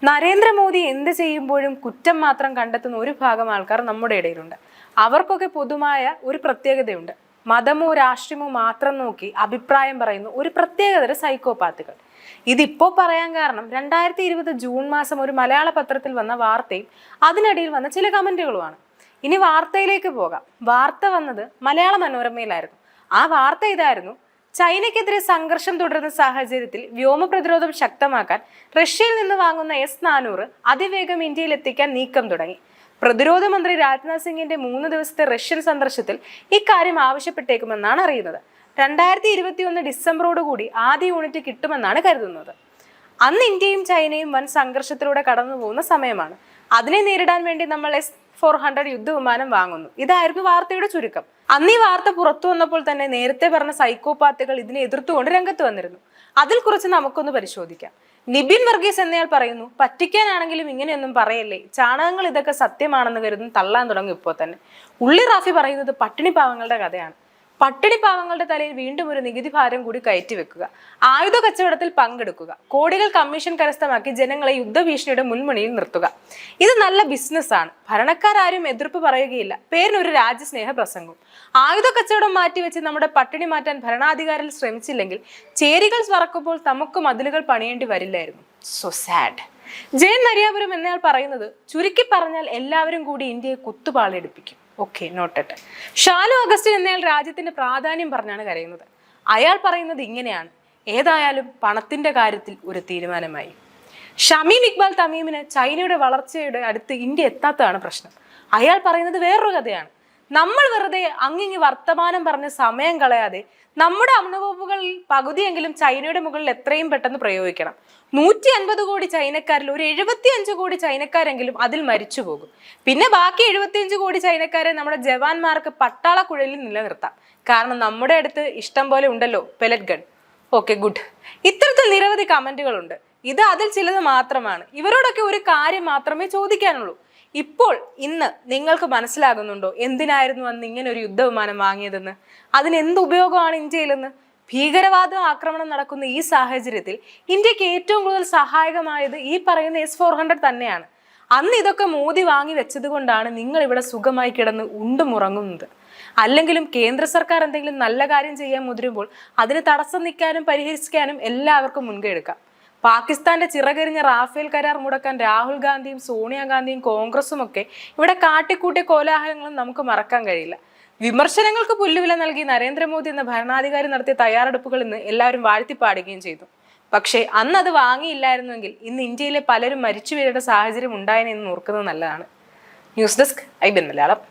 നരേന്ദ്രമോദി എന്ത് ചെയ്യുമ്പോഴും കുറ്റം മാത്രം കണ്ടെത്തുന്ന ഒരു ഭാഗം ആൾക്കാർ നമ്മുടെ ഇടയിലുണ്ട്. അവർക്കൊക്കെ പൊതുവായ ഒരു പ്രത്യേകതയുണ്ട്. മതമോ രാഷ്ട്രീയമോ മാത്രം നോക്കി അഭിപ്രായം പറയുന്ന ഒരു പ്രത്യേകതര സൈക്കോപാത്തുകൾ. ഇതിപ്പോ പറയാൻ കാരണം 2020 ജൂൺ മാസം ഒരു മലയാള പത്രത്തിൽ വന്ന വാർത്തയും അതിനിടയിൽ വന്ന ചില കമന്റുകളുമാണ്. ഇനി വാർത്തയിലേക്ക് പോകാം. വാർത്ത വന്നത് മലയാള മനോരമയിലായിരുന്നു. ആ വാർത്ത ഇതായിരുന്നു: ചൈനയ്ക്കെതിരെ സംഘർഷം തുടരുന്ന സാഹചര്യത്തിൽ വ്യോമ പ്രതിരോധം ശക്തമാക്കാൻ റഷ്യയിൽ നിന്ന് വാങ്ങുന്ന S-400 അതിവേഗം ഇന്ത്യയിൽ എത്തിക്കാൻ നീക്കം തുടങ്ങി. പ്രതിരോധ മന്ത്രി രാജ്നാഥ് സിംഗിന്റെ 3 ദിവസത്തെ റഷ്യൻ സന്ദർശനത്തിൽ ഇക്കാര്യം ആവശ്യപ്പെട്ടേക്കുമെന്നാണ് അറിയുന്നത്. 2021 ഡിസംബറോടുകൂടി ആദ്യ യൂണിറ്റ് കിട്ടുമെന്നാണ് കരുതുന്നത്. അന്ന് ഇന്ത്യയും ചൈനയും വൻ സംഘർഷത്തിലൂടെ കടന്നു പോകുന്ന സമയമാണ്. അതിനെ നേരിടാൻ വേണ്ടി നമ്മൾ S-400 യുദ്ധവിമാനം വാങ്ങുന്നു. ഇതായിരുന്നു വാർത്തയുടെ ചുരുക്കം. അന്ന് ഈ വാർത്ത പുറത്തു വന്നപ്പോൾ തന്നെ നേരത്തെ പറഞ്ഞ സൈക്കോപാത്തുകൾ ഇതിനെ എതിർത്തുകൊണ്ട് രംഗത്ത് വന്നിരുന്നു. അതിൽ കുറിച്ച് നമുക്കൊന്ന് പരിശോധിക്കാം. നിബിൻ വർഗീസ് എന്നയാൾ പറയുന്നു, പറ്റിക്കാനാണെങ്കിലും ഇങ്ങനെയൊന്നും പറയല്ലേ, ചാണകങ്ങൾ ഇതൊക്കെ സത്യമാണെന്ന് കരുതും തള്ളാൻ തുടങ്ങും ഇപ്പോൾ തന്നെ. ഉള്ളി റാഫി പറയുന്നത് പട്ടിണി പാവങ്ങളുടെ കഥയാണ്. പട്ടിണി പാവങ്ങളുടെ തലയിൽ വീണ്ടും ഒരു നികുതി ഭാരം കൂടി കയറ്റി വെക്കുക, ആയുധ കച്ചവടത്തിൽ പങ്കെടുക്കുക, കോടികൾ കമ്മീഷൻ കരസ്ഥമാക്കി ജനങ്ങളെ യുദ്ധഭീഷണിയുടെ മുൻമണിയിൽ നിർത്തുക. ഇത് നല്ല ബിസിനസ്സാണ്. ഭരണക്കാരും എതിർപ്പ് പറയുകയില്ല. പേരിനൊരു രാജ്യസ്നേഹ പ്രസംഗം. ആയുധ കച്ചവടം മാറ്റിവെച്ച് നമ്മുടെ പട്ടിണി മാറ്റാൻ ഭരണാധികാരികൾ ശ്രമിച്ചില്ലെങ്കിൽ ചേരികൾ പറക്കുമ്പോൾ നമുക്ക് മതിലുകൾ പണിയേണ്ടി വരില്ലായിരുന്നു. So sad. ജയൻ നരിയാപുരം എന്നയാൾ പറയുന്നത്, ചുരുക്കി പറഞ്ഞാൽ എല്ലാവരും കൂടി ഇന്ത്യയെ കുത്തുപാളെടുപ്പിക്കും. ഓക്കെ, നോട്ടട്ടെ. ഷാലു അഗസ്റ്റിൻ എന്നയാൾ രാജ്യത്തിന്റെ പ്രാധാന്യം പറഞ്ഞാണ് കരയുന്നത്. അയാൾ പറയുന്നത് ഇങ്ങനെയാണ്: ഏതായാലും പണത്തിന്റെ കാര്യത്തിൽ ഒരു തീരുമാനമായി. ഷമീം ഇക്ബാൽ തമീമിന് ചൈനയുടെ വളർച്ചയുടെ അടുത്ത് ഇന്ത്യ എത്താത്തതാണ് പ്രശ്നം. അയാൾ പറയുന്നത് വേറൊരു കഥയാണ്. നമ്മൾ വെറുതെ അങ്ങിങ്ങി വർത്തമാനം പറഞ്ഞ് സമയം കളയാതെ നമ്മുടെ അനുഭവങ്ങളിൽ പകുതിയെങ്കിലും ചൈനയുടെ മുകളിൽ എത്രയും പെട്ടെന്ന് പ്രയോഗിക്കണം. 150 കോടി ചൈനക്കാരിൽ ഒരു 75 കോടി ചൈനക്കാരെങ്കിലും അതിൽ മരിച്ചു പോകും. പിന്നെ ബാക്കി 75 കോടി ചൈനക്കാരെ നമ്മുടെ ജവാന്മാർക്ക് പട്ടാള കുഴലിൽ നിലനിർത്താം. കാരണം നമ്മുടെ അടുത്ത് ഇഷ്ടം പോലെ ഉണ്ടല്ലോ പെലറ്റ് ഗൺ. Okay, good. ഇത്തരത്തിൽ നിരവധി കമന്റുകളുണ്ട്. ഇത് അതിൽ ചിലത് മാത്രമാണ്. ഇവരോടൊക്കെ ഒരു കാര്യം മാത്രമേ ചോദിക്കാനുള്ളൂ. ഇപ്പോൾ ഇന്ന് നിങ്ങൾക്ക് മനസ്സിലാകുന്നുണ്ടോ എന്തിനായിരുന്നു അന്ന് ഇങ്ങനെ ഒരു യുദ്ധവിമാനം വാങ്ങിയതെന്ന്? അതിന് എന്ത് ഉപയോഗമാണ് ഇന്ത്യയിലെന്ന്? ഭീകരവാദ ആക്രമണം നടക്കുന്ന ഈ സാഹചര്യത്തിൽ ഇന്ത്യക്ക് ഏറ്റവും കൂടുതൽ സഹായകമായത് ഈ പറയുന്ന S-400 തന്നെയാണ്. അന്ന് ഇതൊക്കെ മോദി വാങ്ങി വെച്ചത് കൊണ്ടാണ് നിങ്ങൾ ഇവിടെ സുഖമായി കിടന്ന് ഉണ്ടുമുറങ്ങുന്നത്. അല്ലെങ്കിലും കേന്ദ്ര സർക്കാർ എന്തെങ്കിലും നല്ല കാര്യം ചെയ്യാൻ മുതിരുമ്പോൾ അതിന് തടസ്സം നിൽക്കാനും പരിഹരിക്കാനും എല്ലാവർക്കും മുൻകൈ എടുക്കാം. പാകിസ്ഥാന്റെ ചിറകരിഞ്ഞ റാഫേൽ കരാർ മുടക്കാൻ രാഹുൽ ഗാന്ധിയും സോണിയാഗാന്ധിയും കോൺഗ്രസും ഒക്കെ ഇവിടെ കാട്ടിക്കൂട്ടിയ കോലാഹലങ്ങളും നമുക്ക് മറക്കാൻ കഴിയില്ല. വിമർശനങ്ങൾക്ക് പുല്ലുവില നൽകി നരേന്ദ്രമോദി എന്ന ഭരണാധികാരി നടത്തിയ തയ്യാറെടുപ്പുകൾ ഇന്ന് എല്ലാവരും വാഴ്ത്തിപ്പാടുകയും ചെയ്തു. പക്ഷേ അന്ന് അത് വാങ്ങിയില്ലായിരുന്നെങ്കിൽ ഇന്ന് ഇന്ത്യയിലെ പലരും മരിച്ചു വീഴേണ്ട സാഹചര്യം ഉണ്ടായെന്ന് ഓർക്കുന്നത് നല്ലതാണ്. News desk IBN Malayalam.